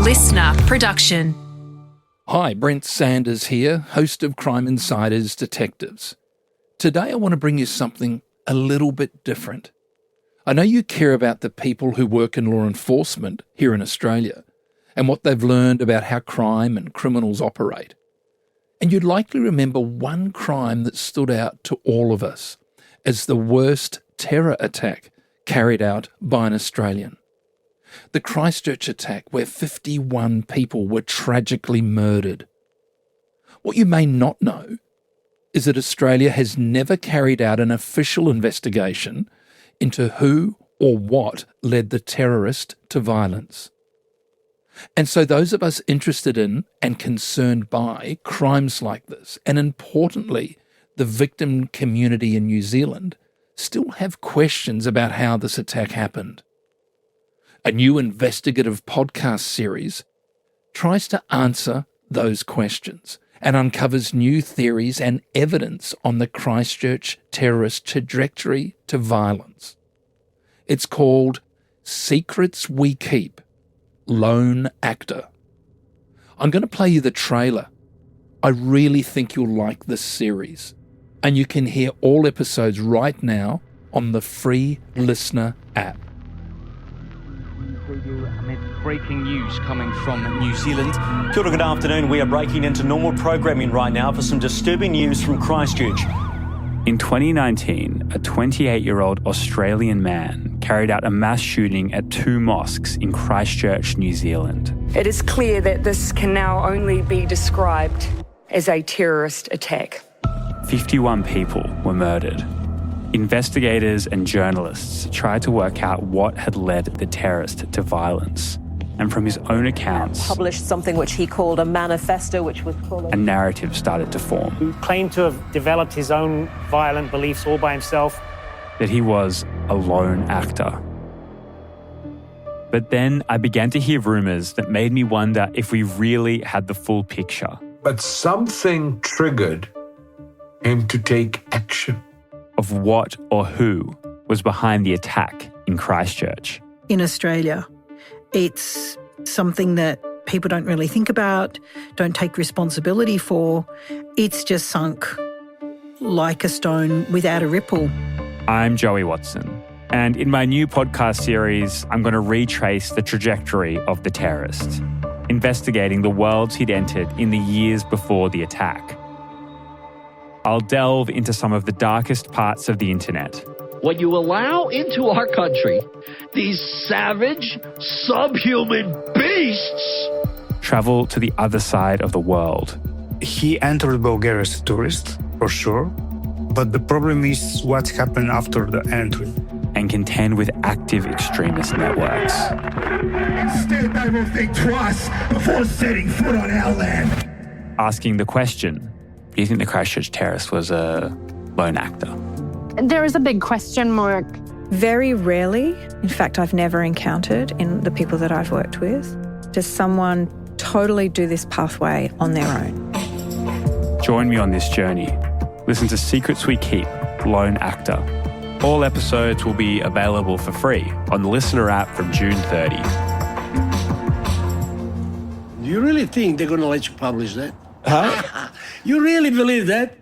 LiSTNR production. Hi, Brent Sanders here, host of Crime Insider's Detectives. Today I want to bring you something a little bit different. I know you care about the people who work in law enforcement here in Australia and what they've learned about how crime and criminals operate. And you'd likely remember one crime that stood out to all of us as the worst terror attack carried out by an Australian. The Christchurch attack, where 51 people were tragically murdered. What you may not know is that Australia has never carried out an official investigation into who or what led the terrorist to violence. And so those of us interested in and concerned by crimes like this, and importantly, the victim community in New Zealand, still have questions about how this attack happened. A new investigative podcast series tries to answer those questions and uncovers new theories and evidence on the Christchurch terrorist trajectory to violence. It's called Secrets We Keep, Lone Actor. I'm going to play you the trailer. I really think you'll like this series, and you can hear all episodes right now on the free LiSTNR app. Amid breaking news coming from New Zealand. Kia ora, good afternoon. We are breaking into normal programming right now for some disturbing news from Christchurch. In 2019, a 28-year-old Australian man carried out a mass shooting at 2 mosques in Christchurch, New Zealand. It is clear that this can now only be described as a terrorist attack. 51 people were murdered. Investigators and journalists tried to work out what had led the terrorist to violence. And from his own accounts, published something which he called a manifesto, which was called a narrative started to form. He claimed to have developed his own violent beliefs all by himself. That he was a lone actor. But then I began to hear rumours that made me wonder if we really had the full picture. But something triggered him to take action. Of what or who was behind the attack in Christchurch. In Australia, it's something that people don't really think about, don't take responsibility for. It's just sunk like a stone without a ripple. I'm Joey Watson, and in my new podcast series, I'm going to retrace the trajectory of the terrorist, investigating the worlds he'd entered in the years before the attack. I'll delve into some of the darkest parts of the internet. When you allow into our country these savage, subhuman beasts, travel to the other side of the world. He entered Bulgaria as a tourist, for sure. But the problem is what happened after the entry. And contend with active extremist networks. Instead, they will think twice before setting foot on our land. Asking the question, do you think the Christchurch terrorist was a lone actor? There is a big question mark. Very rarely, in fact I've never encountered in the people that I've worked with, does someone totally do this pathway on their own. Join me on this journey. Listen to Secrets We Keep, Lone Actor. All episodes will be available for free on the LiSTNR app from June 30. Do you really think they're going to let you publish that? Huh? You really believe that?